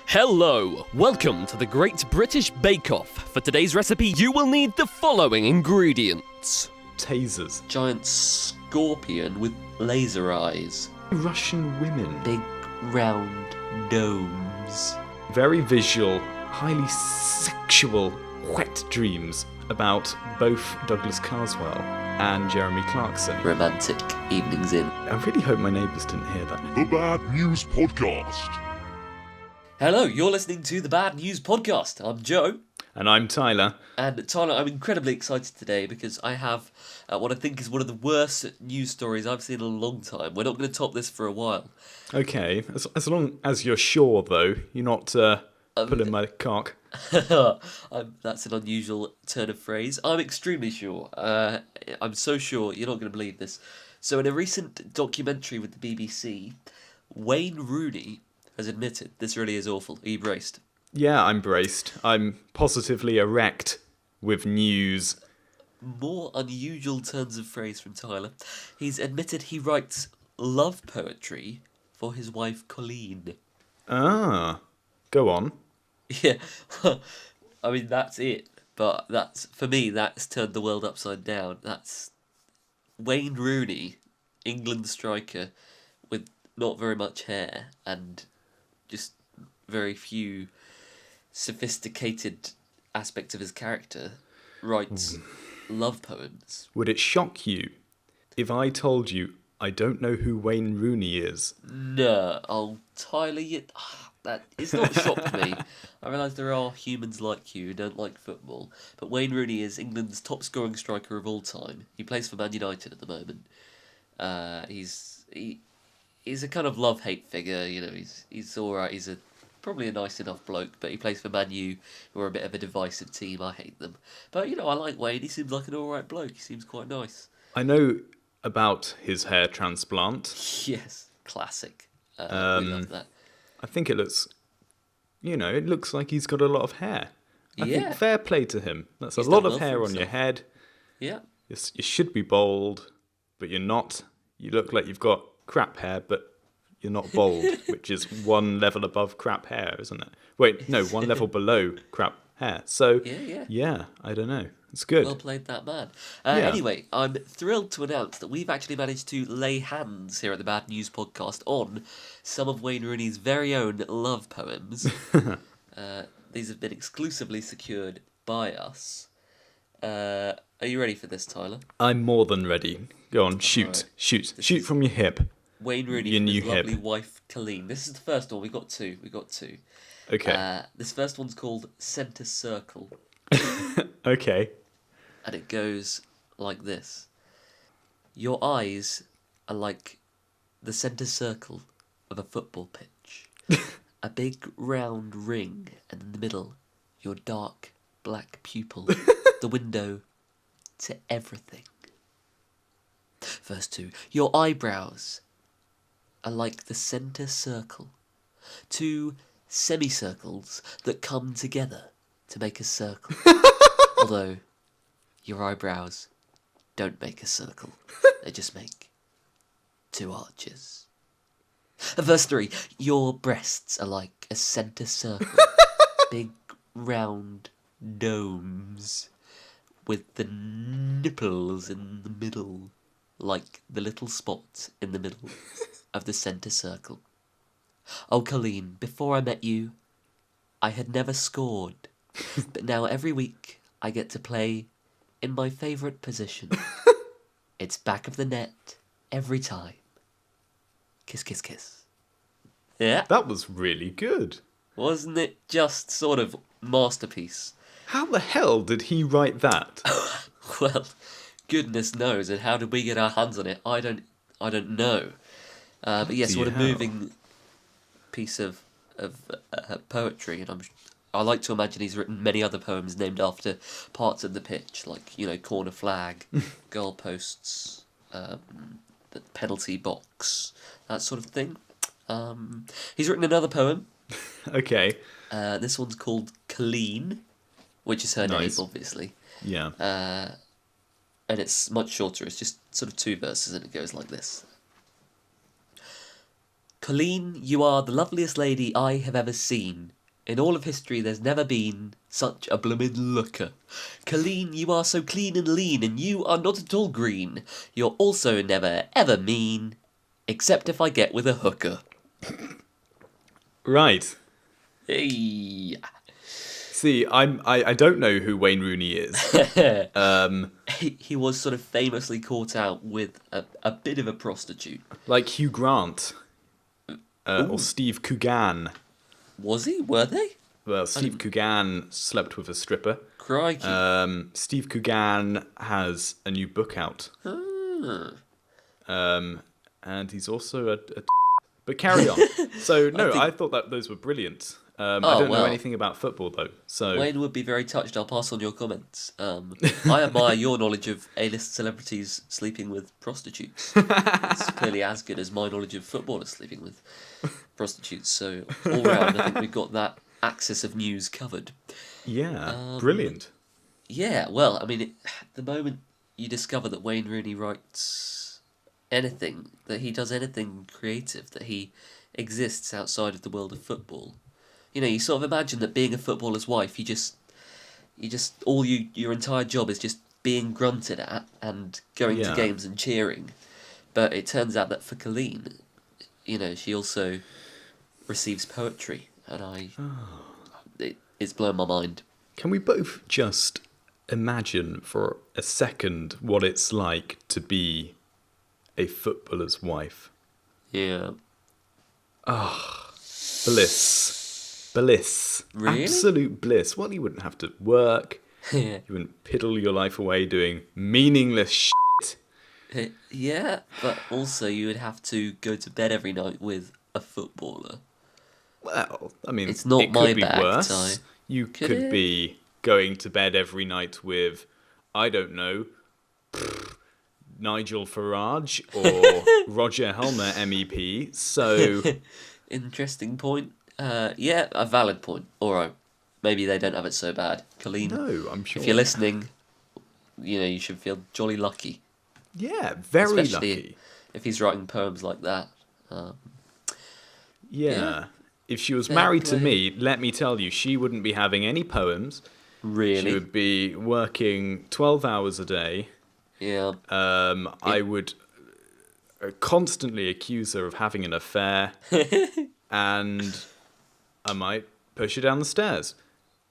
Hello, welcome to the Great British Bake Off. For today's recipe, you will need the following ingredients. Tasers. Giant scorpion with laser eyes. Russian women. Big round domes. Very visual, highly sexual, wet dreams about both Douglas Carswell and Jeremy Clarkson. Romantic evenings in. I really hope my neighbours didn't hear that. The Bad News Podcast. Hello, you're listening to the Bad News Podcast. I'm Joe. And I'm Tyler. And Tyler, I'm incredibly excited today because I have what I think is one of the worst news stories I've seen in a long time. We're not going to top this for a while. Okay, as long as you're sure, though, you're not pulling my cock. That's an unusual turn of phrase. I'm extremely sure. I'm so sure you're not going to believe this. So in a recent documentary with the BBC, Wayne Rooney has admitted this really is awful. Are you braced? Yeah, I'm braced. I'm positively erect with news. More unusual turns of phrase from Tyler. He's admitted he writes love poetry for his wife Colleen. Ah, go on. Yeah, I mean, that's it. But for me, that's turned the world upside down. That's Wayne Rooney, England striker, with not very much hair and just very few sophisticated aspects of his character, writes love poems. Would it shock you if I told you I don't know who Wayne Rooney is? No, Tyler, it's not shocked me. I realise there are humans like you who don't like football, but Wayne Rooney is England's top scoring striker of all time. He plays for Man United at the moment. He's a kind of love-hate figure, you know, he's alright, he's probably a nice enough bloke, but he plays for Man U, who are a bit of a divisive team. I hate them. But, you know, I like Wayne, he seems like an alright bloke, he seems quite nice. I know about his hair transplant. Yes, classic. We love that. I think it looks like he's got a lot of hair. I think fair play to him. That's a lot of hair on your head. Yeah. You should be bald, but you're not. You look like you've got crap hair, but you're not bald, which is one level above crap hair, isn't it? Wait, no, one level below crap hair. So, yeah, I don't know. It's good. Well played, that man. Anyway, I'm thrilled to announce that we've actually managed to lay hands here at the Bad News Podcast on some of Wayne Rooney's very own love poems. These have been exclusively secured by us. Are you ready for this, Tyler? I'm more than ready. Go on, shoot. Right. Shoot from your hip. Wayne Rooney Your and his new hip. lovely wife, Colleen. This is the first one. We got two. Okay. This first one's called Centre Circle. Okay. And it goes like this. Your eyes are like the centre circle of a football pitch. A big round ring, and in the middle, your dark black pupil. The window to everything. Verse 2. Your eyebrows are like the centre circle. Two semicircles that come together to make a circle. Although your eyebrows don't make a circle. They just make two arches. Verse 3. Your breasts are like a centre circle. Big round domes with the nipples in the middle, like the little spot in the middle of the centre circle. Oh, Colleen, before I met you, I had never scored, but now every week I get to play in my favourite position. It's back of the net every time. Kiss, kiss, kiss. Yeah. That was really good. Wasn't it just sort of masterpiece? How the hell did he write that? Well, goodness knows, and how did we get our hands on it? I don't know. But yes, what a moving piece of poetry, and I like to imagine he's written many other poems named after parts of the pitch, like, you know, corner flag, goalposts, the penalty box, that sort of thing. He's written another poem. Okay. This one's called Colleen, which is her name, Nice. obviously. Yeah. And it's much shorter. It's just sort of two verses, and it goes like this. Colleen, you are the loveliest lady I have ever seen. In all of history, there's never been such a bloomin' looker. Colleen, you are so clean and lean, and you are not at all green. You're also never, ever mean, except if I get with a hooker. Right. Hey. See, I don't know who Wayne Rooney is. He was sort of famously caught out with a bit of a prostitute. Like Hugh Grant. Or Steve Coogan. Was he? Were they? Well, Steve Coogan slept with a stripper. Crikey. Steve Coogan has a new book out. And he's also a But carry on. So, no, I thought that those were brilliant. I don't know anything about football, though. So Wayne would be very touched. I'll pass on your comments. I admire your knowledge of A-list celebrities sleeping with prostitutes. It's clearly as good as my knowledge of footballers sleeping with prostitutes. So, all round, I think we've got that axis of news covered. yeah, brilliant. Yeah, well, I mean, the moment you discover that Wayne Rooney writes anything, that he does anything creative, that he exists outside of the world of football, you know, you sort of imagine that being a footballer's wife, your entire job is just being grunted at and going to games and cheering. But it turns out that for Colleen, you know, she also receives poetry, and it's blown my mind. Can we both just imagine for a second what it's like to be a footballer's wife? Yeah. Bliss. Really? Absolute bliss. Well, you wouldn't have to work. Yeah. You wouldn't piddle your life away doing meaningless shit. Yeah, but also you would have to go to bed every night with a footballer. Well, I mean, It's not it my could be bag, worse. Ty. You Could could it? be going to bed every night with, I don't know, Nigel Farage or Roger Helmer MEP. So, Interesting point. Yeah, a valid point. Alright, maybe they don't have it so bad. Colleen, no, I'm sure. if you're listening, you know, you should feel jolly lucky. Yeah, very Especially lucky. if he's writing poems like that. Yeah. If she was Fair married to play. me, let me tell you, she wouldn't be having any poems. Really? She would be working 12 hours a day. Yeah. I would constantly accuse her of having an affair. And I might push her down the stairs.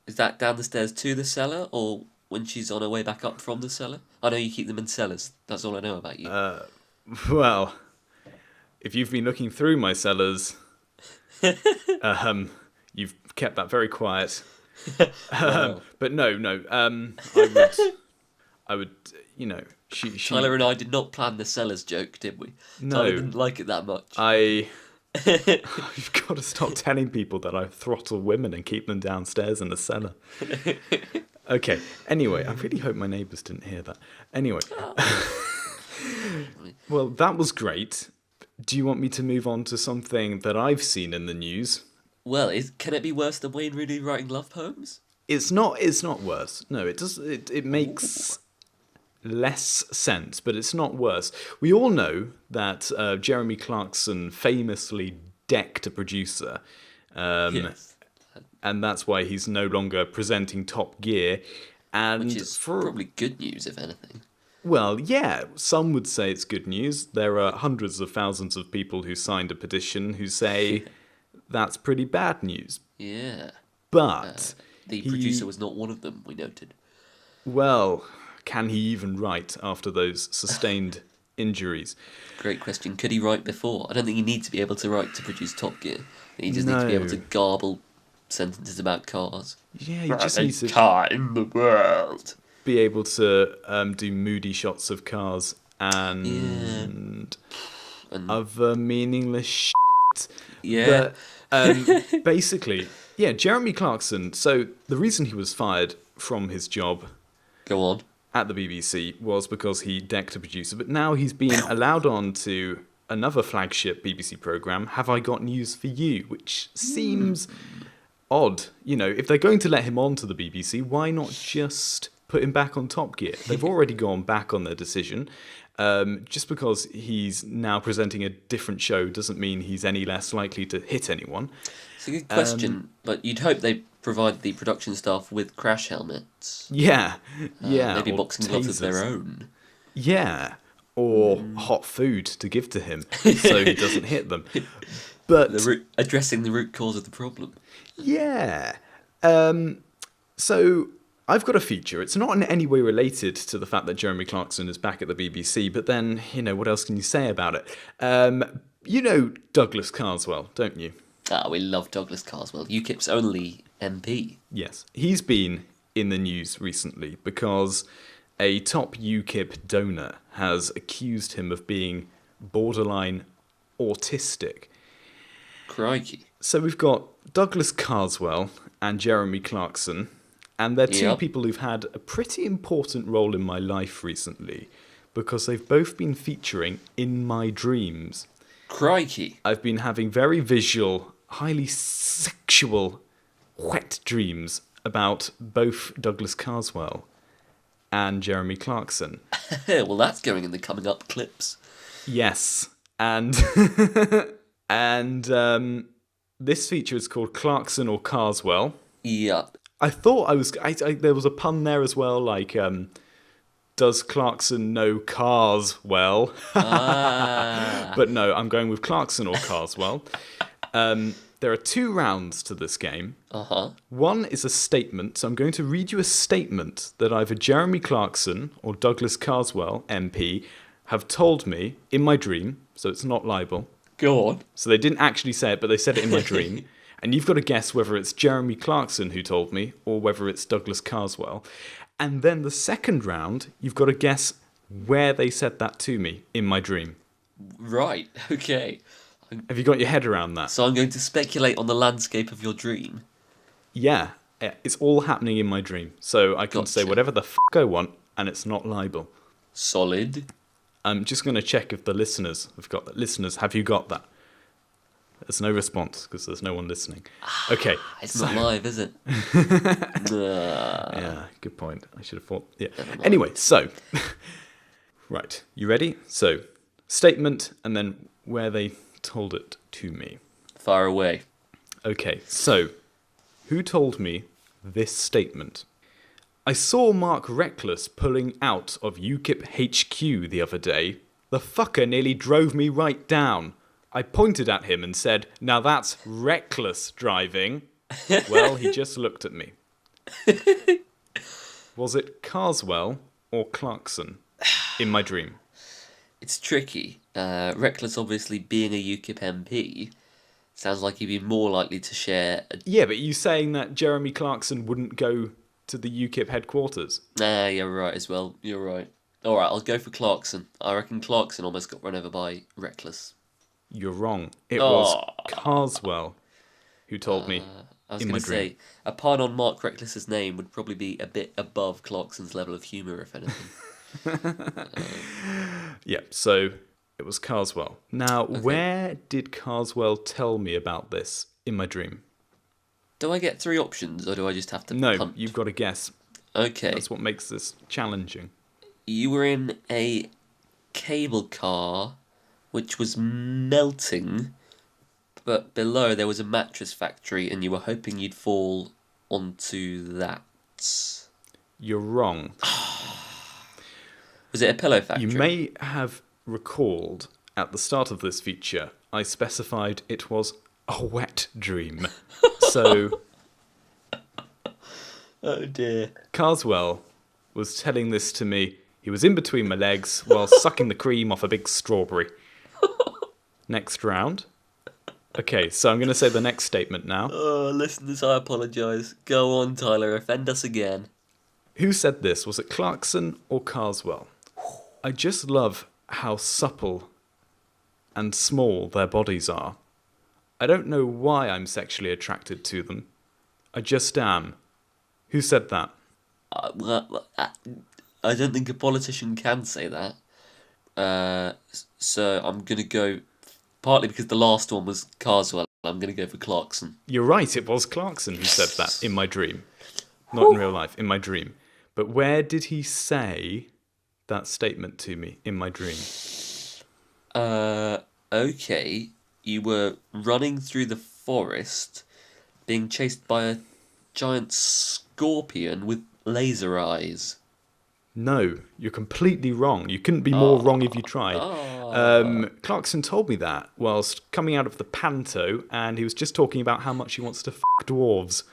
Is that down the stairs to the cellar, or when she's on her way back up from the cellar? I know you keep them in cellars. That's all I know about you. Well, if you've been looking through my cellars, you've kept that very quiet. But no. I would, you know, she. Tyler and I did not plan the cellars joke, did we? No. Tyler didn't like it that much. You've got to stop telling people that I throttle women and keep them downstairs in the cellar. Okay. Anyway, I really hope my neighbours didn't hear that. Anyway. Well, that was great. Do you want me to move on to something that I've seen in the news? Well, can it be worse than Wayne Rooney writing love poems? It's not worse. No, it does. It makes less sense, but it's not worse. We all know that Jeremy Clarkson famously decked a producer, Yes. and that's why he's no longer presenting Top Gear. And Which is probably good news, if anything. well, yeah, some would say it's good news. There are hundreds of thousands of people who signed a petition who say that's pretty bad news. Yeah. But The producer was not one of them, we noted. well, can he even write after those sustained injuries? Great question. Could he write before? I don't think you need to be able to write to produce Top Gear. You just need to be able to No. garble sentences about cars. Yeah, you just need to car in the world. be able to do moody shots of cars and other meaningless shit. Yeah. But basically, yeah, Jeremy Clarkson. So the reason he was fired from his job Go on. at the BBC was because he decked a producer, but now he's been allowed on to another flagship BBC programme, Have I Got News For You, which seems odd. You know, if they're going to let him on to the BBC, why not just put him back on Top Gear? They've already gone back on their decision. Just because he's now presenting a different show doesn't mean he's any less likely to hit anyone. It's a good question, but you'd hope they provide the production staff with crash helmets. Yeah, Maybe or boxing gloves of their tasers. own. Yeah, or hot food to give to him so he doesn't hit them. But Addressing the root cause of the problem. yeah, so I've got a feature. It's not in any way related to the fact that Jeremy Clarkson is back at the BBC, but then, what else can you say about it? You know Douglas Carswell, don't you? Ah, we love Douglas Carswell, UKIP's only MP. Yes. He's been in the news recently because a top UKIP donor has accused him of being borderline autistic. Crikey. So we've got Douglas Carswell and Jeremy Clarkson, and they're two Yep. people who've had a pretty important role in my life recently because they've both been featuring in my dreams. Crikey. I've been having very visual, highly sexual, wet dreams about both Douglas Carswell and Jeremy Clarkson. Well, that's going in the coming up clips. Yes, and this feature is called Clarkson or Carswell. Yep. I thought there was a pun there as well, like does Clarkson know cars well? But no, I'm going with Clarkson or Carswell. There are 2 rounds to this game. Uh-huh. One is a statement, so I'm going to read you a statement that either Jeremy Clarkson or Douglas Carswell, MP, have told me in my dream, so it's not libel. Go on. So they didn't actually say it, but they said it in my dream. And you've got to guess whether it's Jeremy Clarkson who told me or whether it's Douglas Carswell. And then the second round, you've got to guess where they said that to me in my dream. Right, okay. Have you got your head around that? So I'm going to speculate on the landscape of your dream. Yeah, it's all happening in my dream. So I can say Gotcha. whatever the I want, and it's not libel. Solid. I'm just going to check if the listeners have got that. Listeners, have you got that? There's no response because there's no one listening. Okay. It's not live, is it? Yeah, good point. I should have thought. Yeah. Anyway, so right, you ready? So statement and then where they told it to me. Far away. Okay, so who told me this statement? I saw Mark Reckless pulling out of UKIP HQ the other day. The fucker nearly drove me right down. I pointed at him and said, now that's reckless driving. Well, he just looked at me. Was it Carswell or Clarkson in my dream? It's tricky. Reckless obviously being a UKIP MP, sounds like he'd be more likely to share... Yeah, but you saying that Jeremy Clarkson wouldn't go to the UKIP headquarters? Nah, you're right as well. You're right. Alright, I'll go for Clarkson. I reckon Clarkson almost got run over by Reckless. You're wrong. It was Carswell who told me I was in my going to dream. say, a pun on Mark Reckless's name would probably be a bit above Clarkson's level of humour, if anything. Yeah, so it was Carswell. Now, where did Carswell tell me about this in my dream? Do I get 3 options, or do I just have to No, punt? you've got to guess. Okay. That's what makes this challenging. You were in a cable car which was melting, but below there was a mattress factory, and you were hoping you'd fall onto that. You're wrong. Was it a pillow factory? You may have recalled at the start of this feature, I specified it was a wet dream. So, Oh dear. Carswell was telling this to me. He was in between my legs while sucking the cream off a big strawberry. Next round. Okay, so I'm going to say the next statement now. Oh, listeners, I apologise. Go on, Tyler, offend us again. Who said this? Was it Clarkson or Carswell? I just love how supple and small their bodies are. I don't know why I'm sexually attracted to them. I just am. Who said that? I don't think a politician can say that. So I'm going to go, partly because the last one was Carswell, I'm going to go for Clarkson. You're right, it was Clarkson who said that in my dream. Not in real life, in my dream. But where did he say that statement to me in my dream? Okay, you were running through the forest being chased by a giant scorpion with laser eyes. No, you're completely wrong. You couldn't be more wrong if you tried. Clarkson told me that whilst coming out of the panto, and he was just talking about how much he wants to dwarves.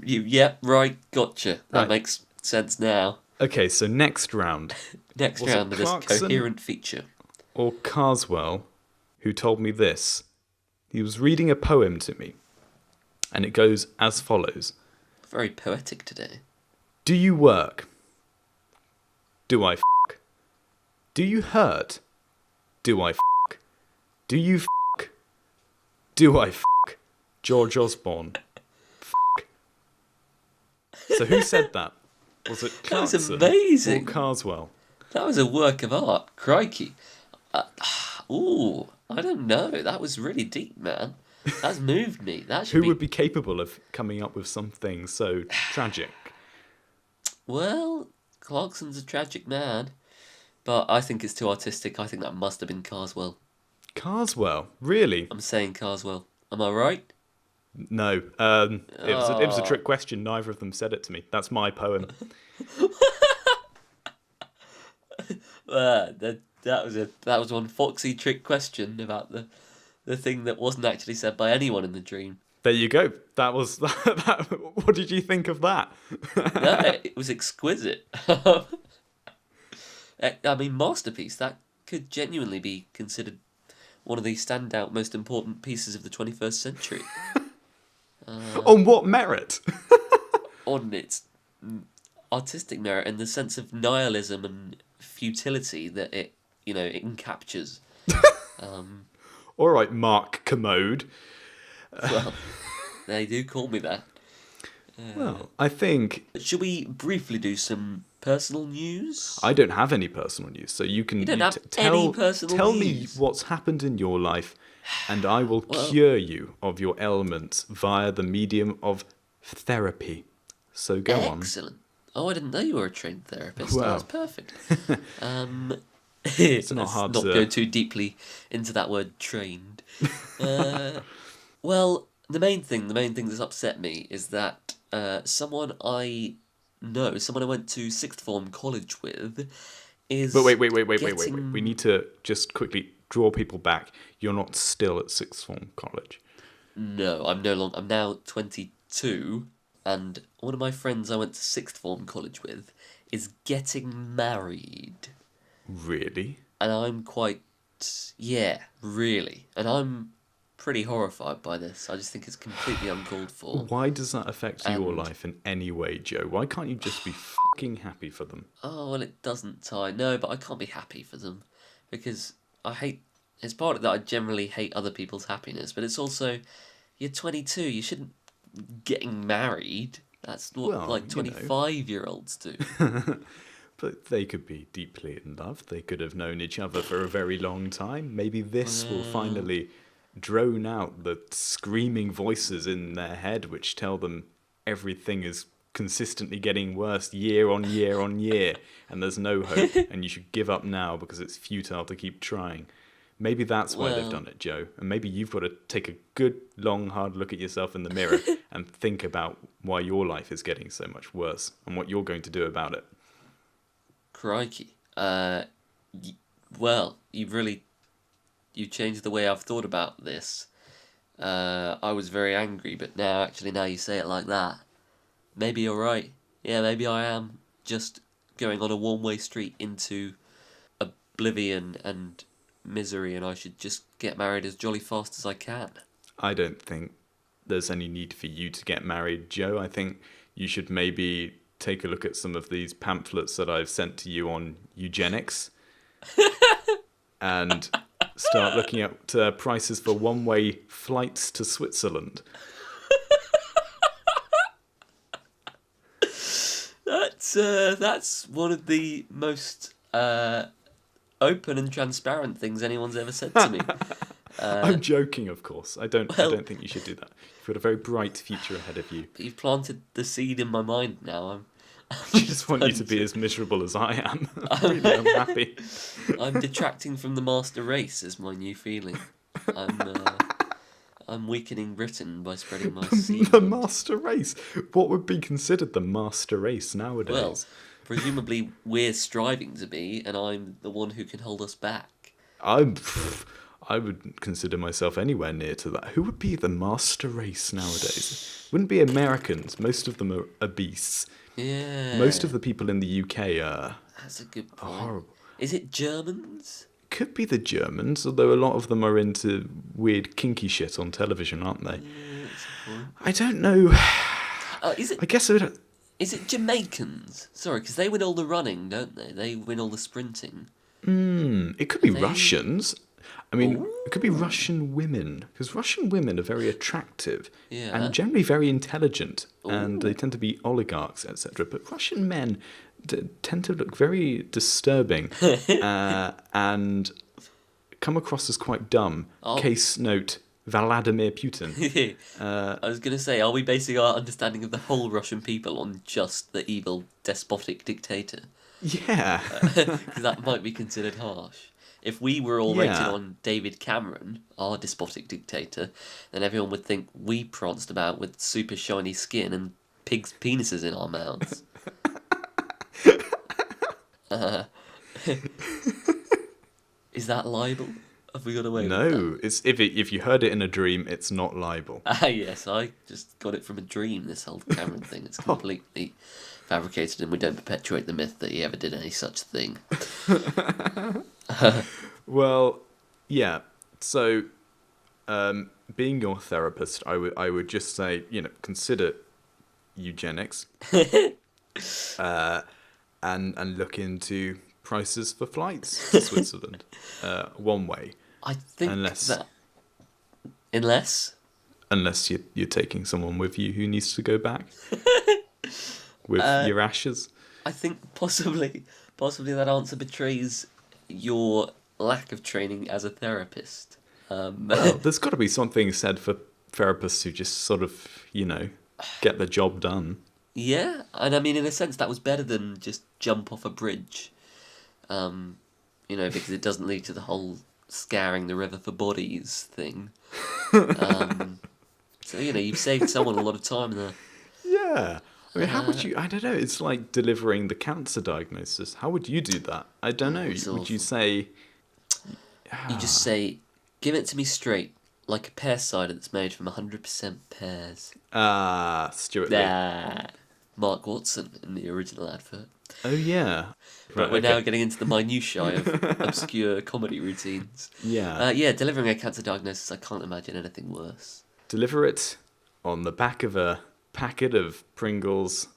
Yep, right, gotcha. That Right. makes sense now. Okay, so next round. Next Was it round of this Clarkson? coherent feature. Or Carswell, who told me this. He was reading a poem to me, and it goes as follows. Very poetic today. Do you work? Do I f***? Do you hurt? Do I f***? Do you f***? Do I f***? George Osborne. F***. So who said that? Was it That was Clarkson amazing. or Carswell? That was a work of art. Crikey. Ooh, I don't know. That was really deep, man. That's moved me. That should Who be... would be capable of coming up with something so tragic? Well, Clarkson's a tragic man. But I think it's too artistic. I think that must have been Carswell. Carswell, really? I'm saying Carswell. Am I right? No, it was a trick question. Neither of them said it to me. That's my poem. That was one foxy trick question about the thing that wasn't actually said by anyone in the dream. There you go. That was that. What did you think of that? No, it was exquisite. I mean, masterpiece. That could genuinely be considered one of the standout, most important pieces of the 21st century. On what merit? On its artistic merit, in the sense of nihilism and futility that it captures. All right, Mark Commode. Well, they do call me that. Well, I think Should we briefly do some personal news? I don't have any personal news, so you can You don't have tell any personal tell news? me what's happened in your life, and I will cure you of your ailments via the medium of therapy. So go on. Excellent. Oh, I didn't know you were a trained therapist. Wow. That's perfect. It's not hard not to- go too deeply into that word trained. Well, the main thing that's upset me is that someone I know, someone I went to sixth form college with, is. But wait. We getting- need to just quickly draw people back. You're not still at sixth form college. No, I'm no longer. I'm now 22, and one of my friends I went to sixth form college with is getting married. Really? And I'm quite, yeah, really. And I'm pretty horrified by this. I just think it's completely uncalled for. Why does that affect your And- life in any way, Joe? Why can't you just be fucking happy for them? Oh, well, it doesn't tie. No, but I can't be happy for them. Because it's part of that I generally hate other people's happiness, but it's also, you're 22, you shouldn't getting married. That's what, Well, like, 25-year-olds do. But they could be deeply in love. They could have known each other for a very long time. Maybe this will finally drone out the screaming voices in their head which tell them everything is consistently getting worse year on year on year, and there's no hope, and you should give up now because it's futile to keep trying. Maybe that's why they've done it, Joe. And maybe you've got to take a good, long, hard look at yourself in the mirror and think about why your life is getting so much worse and what you're going to do about it. Crikey. Well, you changed the way I've thought about this. I was very angry, but now you say it like that, maybe you're right. Yeah, maybe I am just going on a one-way street into oblivion and misery, and I should just get married as jolly fast as I can. I don't think there's any need for you to get married, Joe. I think you should maybe take a look at some of these pamphlets that I've sent to you on eugenics and start looking at prices for one-way flights to Switzerland. That's one of the most open and transparent things anyone's ever said to me. I'm joking, of course. I don't think you should do that. You've got a very bright future ahead of you. But you've planted the seed in my mind now. I just want you to be as miserable as I am. I'm really unhappy. I'm detracting from the master race is my new feeling. I'm I'm weakening Britain by spreading my seed. The master race. What would be considered the master race nowadays? Well, presumably we're striving to be, and I'm the one who can hold us back. I would consider myself anywhere near to that. Who would be the master race nowadays? Wouldn't be Americans. Most of them are obese. Yeah. Most of the people in the UK are That's a good point. horrible. Is it Germans? Could be the Germans, although a lot of them are into weird kinky shit on television, aren't they? Yeah, that's a point. I don't know. Is it? I guess I would... Is it Jamaicans? Sorry, because they win all the running, don't they? They win all the sprinting. It could be Russians. I mean, it could be Russian women, because Russian women are very attractive and generally very intelligent, and they tend to be oligarchs, etc. But Russian men tend to look very disturbing and come across as quite dumb. Case note, Vladimir Putin. I was going to say, are we basing our understanding of the whole Russian people on just the evil, despotic dictator? Yeah. Because that might be considered harsh. If we were all rated Yeah. on David Cameron, our despotic dictator, then everyone would think we pranced about with super shiny skin and pigs' penises in our mouths. Is that libel? Have we got away with that? No, it's if you heard it in a dream, it's not libel. Yes, I just got it from a dream, this whole Cameron thing. It's completely fabricated, and we don't perpetuate the myth that he ever did any such thing. Well, yeah. So, being your therapist, I would just say, consider eugenics, and look into prices for flights to Switzerland. One way, I think Unless- unless you're taking someone with you who needs to go back with your ashes. I think possibly that answer betrays your lack of training as a therapist. Well, there's got to be something said for therapists who just sort of, get the job done. Yeah, and I mean, in a sense, that was better than just jump off a bridge. Because it doesn't lead to the whole scouring the river for bodies thing. So, you've saved someone a lot of time there. Yeah. I mean, how would you... I don't know. It's like delivering the cancer diagnosis. How would you do that? I don't know. it's Would you awful. say... You just say, give it to me straight, like a pear cider that's made from 100% pears. Stuart Lee. Nah. Mark Watson in the original advert. Oh, yeah. But we're now getting into the minutiae of obscure comedy routines. Yeah. Delivering a cancer diagnosis, I can't imagine anything worse. Deliver it on the back of a packet of Pringles.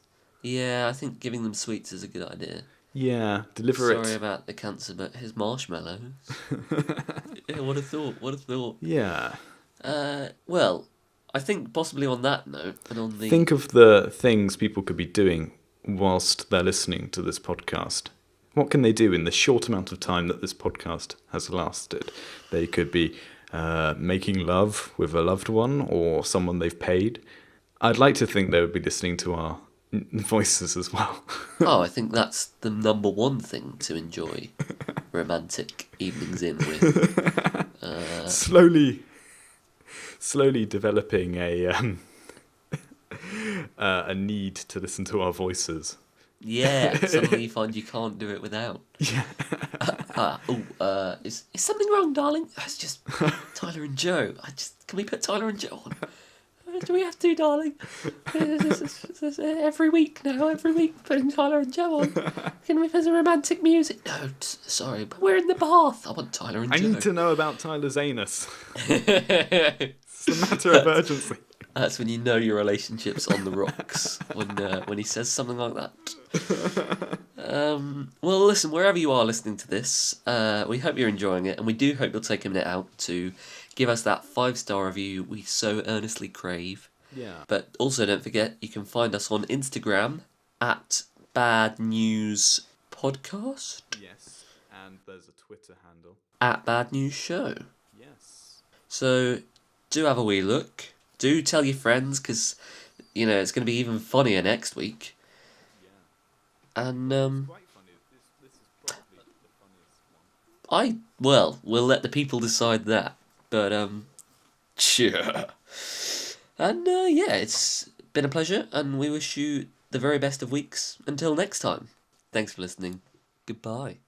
Yeah, I think giving them sweets is a good idea. Yeah, deliver Sorry it. about the cancer, but here's marshmallows. Yeah, what a thought. Yeah. Well, I think possibly on that note, and on the... Think of the things people could be doing whilst they're listening to this podcast. What can they do in the short amount of time that this podcast has lasted? They could be making love with a loved one or someone they've paid. I'd like to think they would be listening to our voices as well. Oh, I think that's the number one thing to enjoy romantic evenings in with. Slowly developing a need to listen to our voices. Yeah, suddenly you find you can't do it without. Yeah. Is something wrong, darling? It's just Tyler and Joe. Can we put Tyler and Joe on? Do we have to, darling? Every week putting Tyler and Joe on. Can we put some romantic music? No, sorry, but we're in the bath. I want Tyler and Joe. I need to know about Tyler's anus. It's a matter of urgency. That's when you know your relationship's on the rocks, when he says something like that. Well, listen, wherever you are listening to this, we hope you're enjoying it, and we do hope you'll take a minute out to give us that 5-star review we so earnestly crave. Yeah. But also don't forget, you can find us on Instagram at Bad News Podcast, Yes. And there's a Twitter handle. at Bad News Show. Yes. So do have a wee look. Do tell your friends, because, it's going to be even funnier next week. Yeah. And, Quite funny. This is probably the funniest one. we'll let the people decide that. But, Sure. And yeah, it's been a pleasure, and we wish you the very best of weeks. Until next time. Thanks for listening. Goodbye.